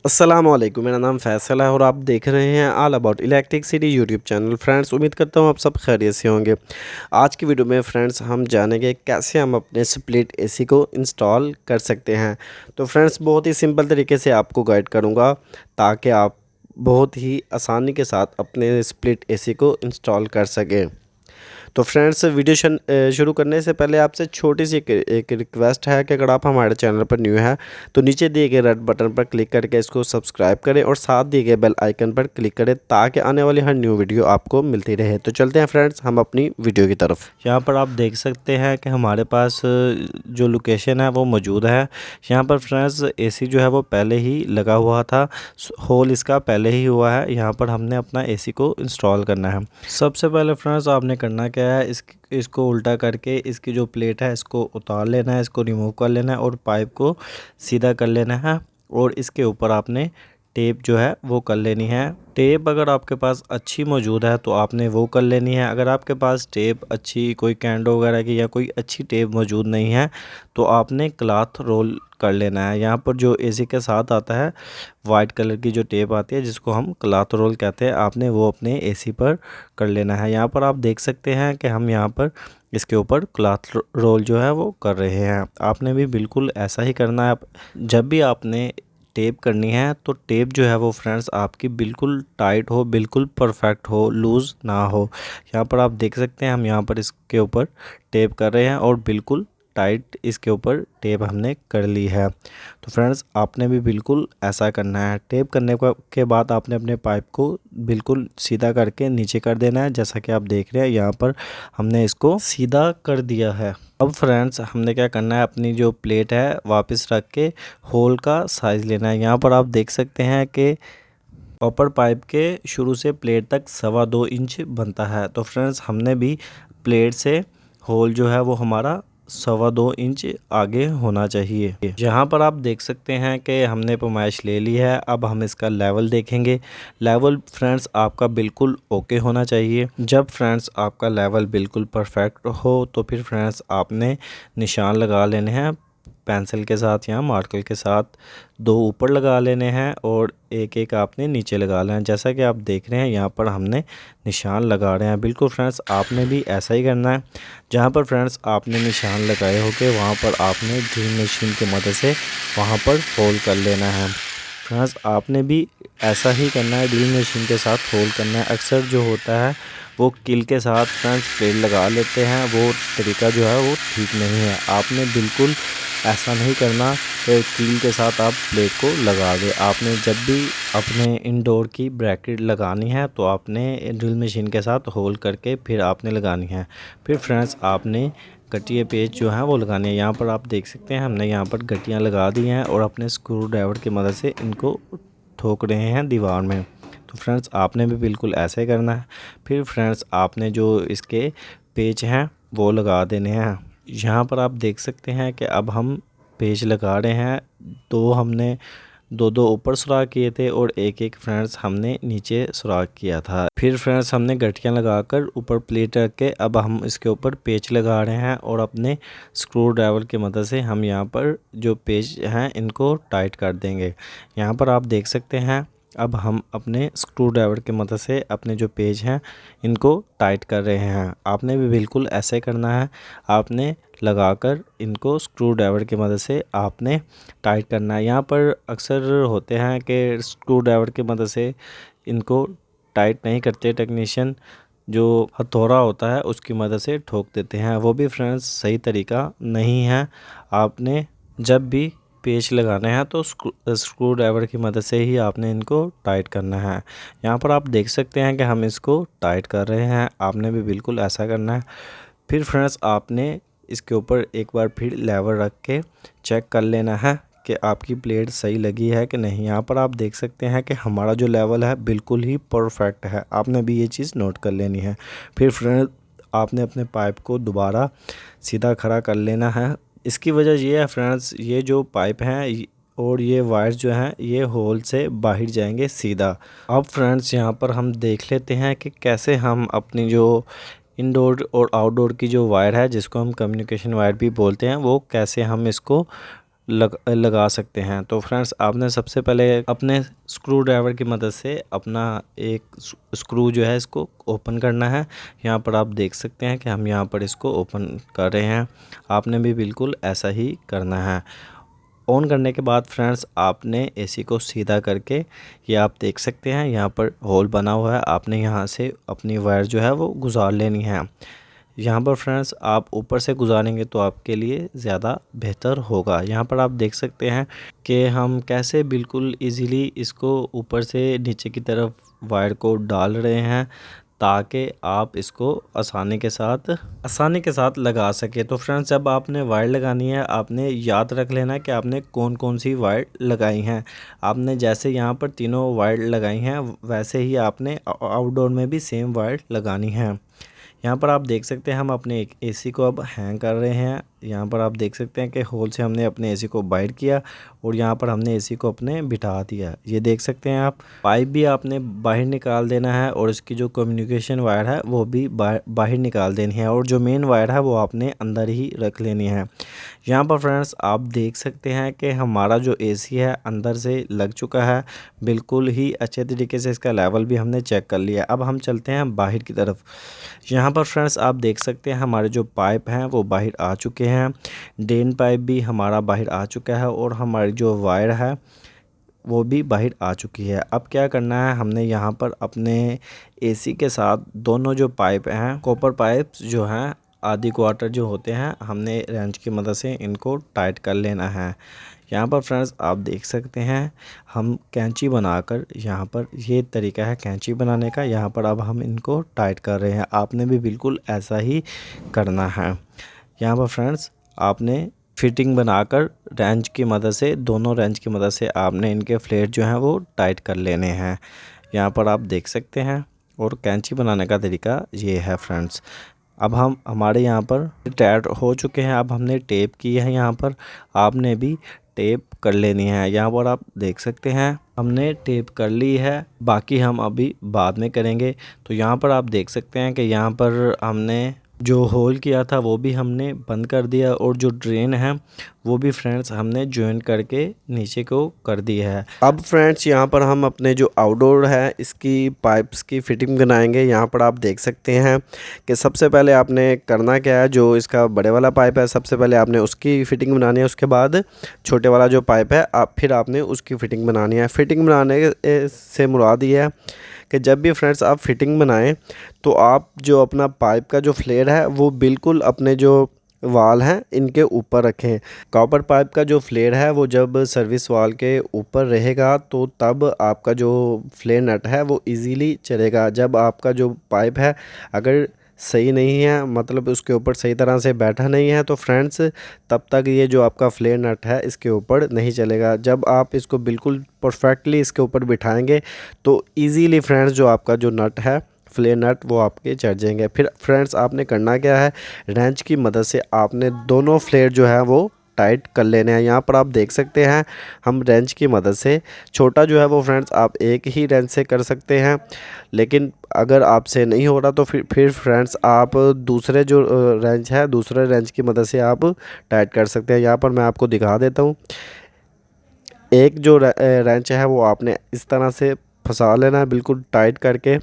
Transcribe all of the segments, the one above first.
अस्सलामुअलैकुम, मेरा नाम फैसल है और आप देख रहे हैं all about electricity YouTube channel. Friends, उम्मीद करता हूँ आप सब खैरियत से होंगे। आज की वीडियो में फ्रेंड्स हम जानेंगे कैसे हम अपने स्प्लिट एसी को इंस्टॉल कर सकते हैं। तो फ्रेंड्स, बहुत ही सिंपल तरीके से आपको गाइड करूँगा ताकि आप बहुत ही आसानी के साथ अपने स्प्लिट एसी को इंस्टॉल कर सकें। तो फ्रेंड्स, वीडियो शुरू करने से पहले आपसे छोटी सी एक रिक्वेस्ट है कि अगर आप हमारे चैनल पर न्यू है तो नीचे दिए गए रेड बटन पर क्लिक करके इसको सब्सक्राइब करें और साथ दिए गए बेल आइकन पर क्लिक करें ताकि आने वाली हर न्यू वीडियो आपको मिलती रहे। तो चलते हैं फ्रेंड्स हम अपनी वीडियो की तरफ। यहाँ पर आप देख सकते हैं कि हमारे पास जो लोकेशन है वो मौजूद है। यहाँ पर फ्रेंड्स एसी जो है वो पहले ही लगा हुआ था, होल इसका पहले ही हुआ है। यहाँ पर हमने अपना एसी को इंस्टॉल करना है। सबसे पहले फ्रेंड्स आपने करना क्या है, इसको उल्टा करके इसकी जो प्लेट है इसको उतार लेना है, इसको रिमूव कर लेना है और पाइप को सीधा कर लेना है। और इसके ऊपर आपने टेप जो है वो कर लेनी है। टेप अगर आपके पास अच्छी मौजूद है तो आपने वो कर लेनी है। अगर आपके पास टेप अच्छी कोई कैंडो वगैरह की या कोई अच्छी टेप मौजूद नहीं है तो आपने क्लॉथ रोल कर लेना है। यहाँ पर जो एसी के साथ आता है वाइट कलर की जो टेप आती है जिसको हम क्लॉथ रोल कहते हैं, आपने वो अपने एसी पर कर लेना है। यहाँ पर आप देख सकते हैं कि हम यहाँ पर इसके ऊपर क्लॉथ रोल जो है वो कर रहे हैं। आपने भी बिल्कुल ऐसा ही करना है। जब भी आपने टेप करनी है तो टेप जो है वो फ्रेंड्स आपकी बिल्कुल टाइट हो, बिल्कुल परफेक्ट हो, लूज़ ना हो। यहाँ पर आप देख सकते हैं हम यहाँ पर इसके ऊपर टेप कर रहे हैं और बिल्कुल टाइट इसके ऊपर टेप हमने कर ली है। तो फ्रेंड्स आपने भी बिल्कुल ऐसा करना है। टेप करने के बाद आपने अपने पाइप को बिल्कुल सीधा करके नीचे कर देना है। जैसा कि आप देख रहे हैं यहाँ पर हमने इसको सीधा कर दिया है। अब फ्रेंड्स हमने क्या करना है, अपनी जो प्लेट है वापस रख के होल का साइज़ लेना है। यहाँ पर आप देख सकते हैं कि कॉपर पाइप के शुरू से प्लेट तक 2.25 इंच बनता है। तो फ्रेंड्स हमने भी प्लेट से होल जो है वो हमारा 2.25 इंच आगे होना चाहिए। यहाँ पर आप देख सकते हैं कि हमने पैमाइश ले ली है। अब हम इसका लेवल देखेंगे। लेवल फ्रेंड्स आपका बिल्कुल ओके होना चाहिए। जब फ्रेंड्स आपका लेवल बिल्कुल परफेक्ट हो तो फिर फ्रेंड्स आपने निशान लगा लेने हैं पेंसिल के साथ या मार्कर के साथ। 2 ऊपर लगा लेने हैं और एक आपने नीचे लगा लेना है। जैसा कि आप देख रहे हैं यहाँ पर हमने निशान लगा रहे हैं। बिल्कुल फ्रेंड्स आपने भी ऐसा ही करना है। जहाँ पर फ्रेंड्स आपने निशान लगाए होंगे वहाँ पर आपने ड्रिल मशीन की मदद से वहाँ पर होल कर लेना है। फ्रेंड्स आपने भी ऐसा ही करना है, ड्रिल मशीन के साथ होल करना है। अक्सर जो होता है वो किल के साथ फ्रेंड्स प्लेट लगा लेते हैं, वो तरीका जो है वो ठीक नहीं है। आपने बिल्कुल ऐसा नहीं करना कि कील के साथ आप प्लेट को लगा दें। आपने जब भी अपने इंडोर की ब्रैकेट लगानी है तो आपने ड्रिल मशीन के साथ होल करके फिर आपने लगानी है। फिर फ्रेंड्स आपने गट्टिए पेच जो है वो लगानी है। यहाँ पर आप देख सकते हैं हमने यहाँ पर गट्टियाँ लगा दी हैं और अपने स्क्रू ड्राइवर की मदद से इनको ठोक रहे हैं दीवार में। तो फ्रेंड्स आपने भी बिल्कुल ऐसे ही करना है। फिर फ्रेंड्स आपने जो इसके पेच हैं वो लगा देने हैं। यहाँ पर आप देख सकते हैं कि अब हम पेच लगा रहे हैं। हमने दो ऊपर सुराख किए थे और एक फ्रेंड्स हमने नीचे सुराख किया था। फिर फ्रेंड्स हमने गठियाँ लगाकर ऊपर प्लेट रख के अब हम इसके ऊपर पेच लगा रहे हैं और अपने स्क्रू ड्राइवर की मदद से हम यहाँ पर जो पेच हैं इनको टाइट कर देंगे। यहाँ पर आप देख सकते हैं अब हम अपने स्क्रू ड्राइवर की मदद से अपने जो पेज हैं इनको टाइट कर रहे हैं। आपने भी बिल्कुल ऐसे करना है। आपने लगाकर इनको स्क्रू ड्राइवर की मदद से आपने टाइट करना है। यहाँ पर अक्सर होते हैं कि स्क्रू ड्राइवर की मदद से इनको टाइट नहीं करते टेक्नीशियन, जो हथौड़ा होता है उसकी मदद से ठोक देते हैं। वो भी फ्रेंड्स सही तरीका नहीं है। आपने जब भी पेच लगाना है तो स्क्रू ड्राइवर की मदद से ही आपने इनको टाइट करना है। यहाँ पर आप देख सकते हैं कि हम इसको टाइट कर रहे हैं। आपने भी बिल्कुल ऐसा करना है। फिर फ्रेंड्स आपने इसके ऊपर एक बार फिर लेवर रख के चेक कर लेना है कि आपकी प्लेट सही लगी है कि नहीं। यहाँ पर आप देख सकते हैं कि हमारा जो लेवल है बिल्कुल ही परफेक्ट है। आपने भी ये चीज़ नोट कर लेनी है। फिर फ्रेंड्स आपने अपने पाइप को दोबारा सीधा खड़ा कर लेना है। इसकी वजह ये है फ्रेंड्स, ये जो पाइप हैं और ये वायर जो हैं ये होल से बाहर जाएंगे सीधा। अब फ्रेंड्स यहाँ पर हम देख लेते हैं कि कैसे हम अपनी जो इंडोर और आउटडोर की जो वायर है जिसको हम कम्युनिकेशन वायर भी बोलते हैं वो कैसे हम इसको लगा सकते हैं। तो फ्रेंड्स आपने सबसे पहले अपने स्क्रू ड्राइवर की मदद से अपना एक स्क्रू जो है इसको ओपन करना है। यहाँ पर आप देख सकते हैं कि हम यहाँ पर इसको ओपन कर रहे हैं। आपने भी बिल्कुल ऐसा ही करना है। ऑन करने के बाद फ्रेंड्स आपने एसी को सीधा करके, ये आप देख सकते हैं यहाँ पर होल बना हुआ है, आपने यहाँ से अपनी वायर जो है वो गुजार लेनी है। यहाँ पर फ्रेंड्स आप ऊपर से गुजारेंगे तो आपके लिए ज़्यादा बेहतर होगा। यहाँ पर आप देख सकते हैं कि हम कैसे बिल्कुल इजीली इसको ऊपर से नीचे की तरफ वायर को डाल रहे हैं, ताकि आप इसको आसानी के साथ लगा सके। तो फ्रेंड्स जब आपने वायर लगानी है, आपने याद रख लेना कि आपने कौन कौन सी वायर लगाई हैं। आपने जैसे यहाँ पर तीनों वायर लगाई हैं, वैसे ही आपने आउटडोर में भी सेम वायर लगानी है। यहाँ पर आप देख सकते हैं हम अपने एक एसी को अब हैंग कर रहे हैं। यहाँ पर आप देख सकते हैं कि होल से हमने अपने एसी को बाहर किया और यहाँ पर हमने एसी को अपने बिठा दिया। ये देख सकते हैं आप, पाइप भी आपने बाहर निकाल देना है और इसकी जो कम्युनिकेशन वायर है वो भी बाहर निकाल देनी है, और जो मेन वायर है वो आपने अंदर ही रख लेनी है। यहाँ पर फ्रेंड्स आप देख सकते हैं कि हमारा जो एसी है अंदर से लग चुका है, बिल्कुल ही अच्छे तरीके से इसका लेवल भी हमने चेक कर लिया। अब हम चलते हैं बाहर की तरफ। यहाँ पर फ्रेंड्स आप देख सकते हैं हमारे जो पाइप हैं वो बाहर आ चुके हैं। ड्रेन पाइप भी हमारा बाहर आ चुका है और हमारी जो वायर है वो भी बाहर आ चुकी है। अब क्या करना है, हमने यहाँ पर अपने एसी के साथ दोनों जो पाइप हैं, कॉपर पाइप्स जो हैं आधी क्वार्टर जो होते हैं, हमने रेंच की मदद से इनको टाइट कर लेना है। यहाँ पर फ्रेंड्स आप देख सकते हैं हम कैंची बनाकर, यहाँ पर ये तरीका है कैंची बनाने का, यहाँ पर अब हम इनको टाइट कर रहे हैं। आपने भी बिल्कुल ऐसा ही करना है। यहाँ पर फ्रेंड्स आपने फिटिंग बनाकर रेंच की मदद से, दोनों रेंच की मदद से आपने इनके फ्लेट जो हैं वो टाइट कर लेने हैं। यहाँ पर आप देख सकते हैं, और कैंची बनाने का तरीका ये है फ्रेंड्स। अब हमारे यहाँ पर टाइट हो चुके हैं। अब हमने टेप की है, यहाँ पर आपने भी टेप कर लेनी है। यहाँ पर आप देख सकते हैं हमने टेप कर ली है, बाकी हम अभी बाद में करेंगे। तो यहाँ पर आप देख सकते हैं कि यहाँ पर हमने जो होल किया था वो भी हमने बंद कर दिया, और जो ड्रेन है वो भी फ्रेंड्स हमने जॉइन करके नीचे को कर दी है। अब फ्रेंड्स यहाँ पर हम अपने जो आउटडोर है इसकी पाइप्स की फिटिंग बनाएंगे। यहाँ पर आप देख सकते हैं कि सबसे पहले आपने करना क्या है, जो इसका बड़े वाला पाइप है सबसे पहले आपने उसकी फ़िटिंग बनानी है, उसके बाद छोटे वाला जो पाइप है फिर आपने उसकी फ़िटिंग बनानी है। फ़िटिंग बनाने से मुराद ये है कि जब भी फ्रेंड्स आप फिटिंग बनाएं तो आप जो अपना पाइप का जो फ्लेयर है वो बिल्कुल अपने जो वाल हैं इनके ऊपर रखें। कॉपर पाइप का जो फ्लेयर है वो जब सर्विस वाल के ऊपर रहेगा तो तब आपका जो फ्लेयर नट है वो इजीली चलेगा। जब आपका जो पाइप है अगर सही नहीं है, मतलब उसके ऊपर सही तरह से बैठा नहीं है, तो फ्रेंड्स तब तक ये जो आपका फ्लेयर नट है इसके ऊपर नहीं चलेगा। जब आप इसको बिल्कुल परफेक्टली इसके ऊपर बिठाएंगे तो इजीली फ्रेंड्स जो आपका जो नट है फ्लेयर नट वो आपके चढ़ जाएंगे। फिर फ्रेंड्स आपने करना क्या है, रेंच की मदद से आपने दोनों फ्लेयर जो है वो टाइट कर लेने हैं। यहाँ पर आप देख सकते हैं हम रेंच की मदद से, छोटा जो है वो फ्रेंड्स आप एक ही रेंच से कर सकते हैं, लेकिन अगर आपसे नहीं हो रहा तो फिर फ्रेंड्स आप दूसरे जो रेंच है दूसरे रेंच की मदद से आप टाइट कर सकते हैं। यहाँ पर मैं आपको दिखा देता हूँ। एक जो रेंच है वो आपने इस तरह से फंसा लेना है बिल्कुल टाइट करके,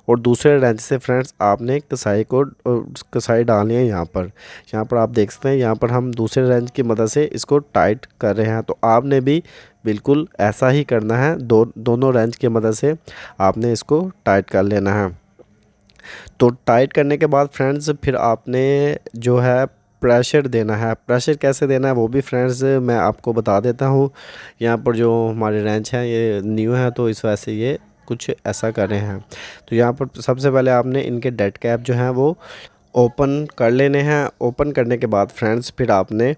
और दूसरे रेंच से फ्रेंड्स आपने कसाई डालनी है। यहाँ पर आप देख सकते हैं, यहाँ पर हम दूसरे रेंच की मदद से इसको टाइट कर रहे हैं। तो आपने भी बिल्कुल ऐसा ही करना है, दोनों रेंच की मदद से आपने इसको टाइट कर लेना है। तो टाइट करने के बाद फ्रेंड्स फिर आपने जो है प्रेशर देना है। प्रेशर कैसे देना है वो भी फ्रेंड्स मैं आपको बता देता हूँ। यहाँ पर जो हमारे रेंच है ये न्यू है तो इस वजह से ये कुछ ऐसा कर रहे हैं। तो यहाँ पर सबसे पहले आपने इनके डेड कैप जो हैं वो ओपन कर लेने हैं। ओपन करने के बाद फ्रेंड्स फिर आपने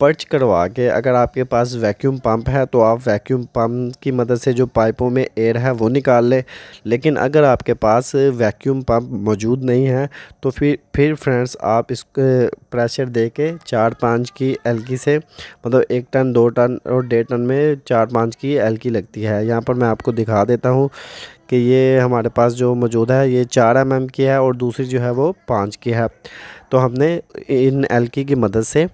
पर्च करवा के, अगर आपके पास वैक्यूम पंप है तो आप वैक्यूम पंप की मदद से जो पाइपों में एयर है वो निकाल लें। लेकिन अगर आपके पास वैक्यूम पंप मौजूद नहीं है तो फिर फ्रेंड्स आप इस प्रेशर दे के 4-5 की एलकी से, मतलब 1 टन 2 टन और 1.5 टन में 4-5 की एलकी लगती है। यहाँ पर मैं आपको दिखा देता हूँ कि ये हमारे पास जो मौजूद है ये 4 mm की है और दूसरी जो है वो 5 की है। तो हमने इन एलकी की मदद से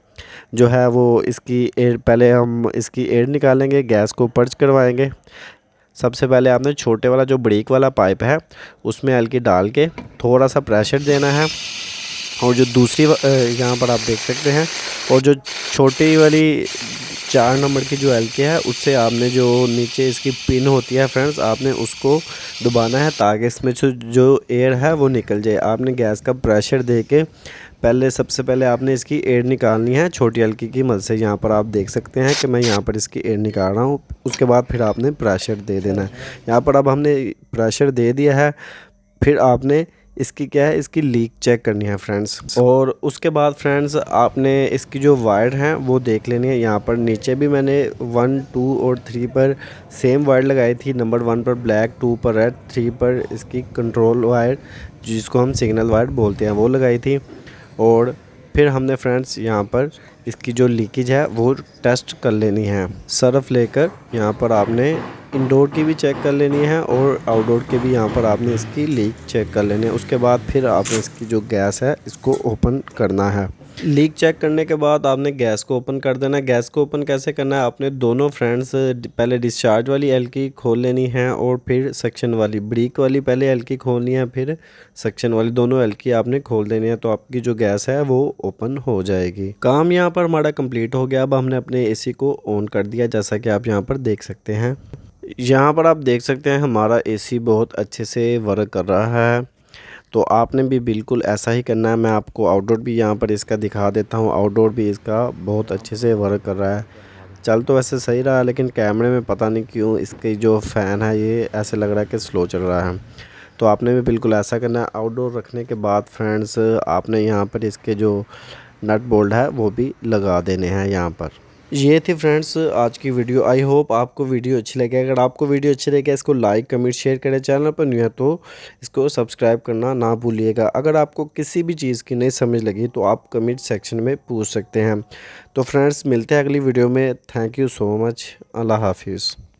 जो है वो इसकी एयर, पहले हम इसकी एयर निकालेंगे, गैस को पर्च करवाएंगे। सबसे पहले आपने छोटे वाला जो ब्रेक वाला पाइप है उसमें एलकी डाल के थोड़ा सा प्रेशर देना है, और जो दूसरी यहाँ पर आप देख सकते हैं, और जो छोटी वाली 4 नंबर की जो एलकी है उससे आपने जो नीचे इसकी पिन होती है फ्रेंड्स, आपने उसको दबाना है ताकि इसमें जो एयर है वो निकल जाए। आपने गैस का प्रेशर दे के पहले, सबसे पहले आपने इसकी एयर निकालनी है छोटी एलकी की मदद से। यहाँ पर आप देख सकते हैं कि मैं यहाँ पर इसकी एयर निकाल रहा हूँ। उसके बाद फिर आपने प्रेशर दे देना है। यहाँ पर अब हमने प्रेशर दे दिया है। फिर आपने इसकी क्या है, इसकी लीक चेक करनी है फ्रेंड्स। और उसके बाद फ्रेंड्स आपने इसकी जो वायर हैं वो देख लेनी है। यहाँ पर नीचे भी मैंने 1, 2 और 3 पर सेम वायर लगाई थी। नंबर 1 पर ब्लैक, 2 पर रेड, 3 पर इसकी कंट्रोल वायर जिसको हम सिग्नल वायर बोलते हैं वो लगाई थी। और फिर हमने फ्रेंड्स यहाँ पर इसकी जो लीकेज है वो टेस्ट कर लेनी है। सर्फ लेकर यहाँ पर आपने इंडोर की भी चेक कर लेनी है और आउटडोर के भी यहाँ पर आपने इसकी लीक चेक कर लेनी है। उसके बाद फिर आपने इसकी जो गैस है इसको ओपन करना है। लीक चेक करने के बाद आपने गैस को ओपन कर देना है। गैस को ओपन कैसे करना है, आपने दोनों फ्रेंड्स पहले डिस्चार्ज वाली एलकी खोल लेनी है और फिर सक्शन वाली, ब्रेक वाली पहले एलकी खोलनी है, फिर सक्शन वाली, दोनों एलकी आपने खोल देनी है। तो आपकी जो गैस है वो ओपन हो जाएगी। काम यहाँ पर हमारा कंप्लीट हो गया। अब हमने अपने एसी को ऑन कर दिया, जैसा कि आप यहाँ पर देख सकते हैं। यहाँ पर आप देख सकते हैं हमारा एसी बहुत अच्छे से वर्क कर रहा है। तो आपने भी बिल्कुल ऐसा ही करना है। मैं आपको आउटडोर भी यहाँ पर इसका दिखा देता हूँ। आउटडोर भी इसका बहुत अच्छे से वर्क कर रहा है। चल तो वैसे सही रहा, लेकिन कैमरे में पता नहीं क्यों इसकी जो फ़ैन है ये ऐसे लग रहा है कि स्लो चल रहा है। तो आपने भी बिल्कुल ऐसा करना है। आउटडोर रखने के बाद फ्रेंड्स आपने यहाँ पर इसके जो नट बोल्ट है वो भी लगा देने हैं यहाँ पर। ये थी फ्रेंड्स आज की वीडियो। आई होप आपको वीडियो अच्छी लगे। अगर आपको वीडियो अच्छी लगे इसको लाइक, कमेंट, शेयर करें। चैनल पर न्यू है तो इसको सब्सक्राइब करना ना भूलिएगा। अगर आपको किसी भी चीज़ की नहीं समझ लगी तो आप कमेंट सेक्शन में पूछ सकते हैं। तो फ्रेंड्स मिलते हैं अगली वीडियो में। Thank you so much. अल्लाह हाफिज़।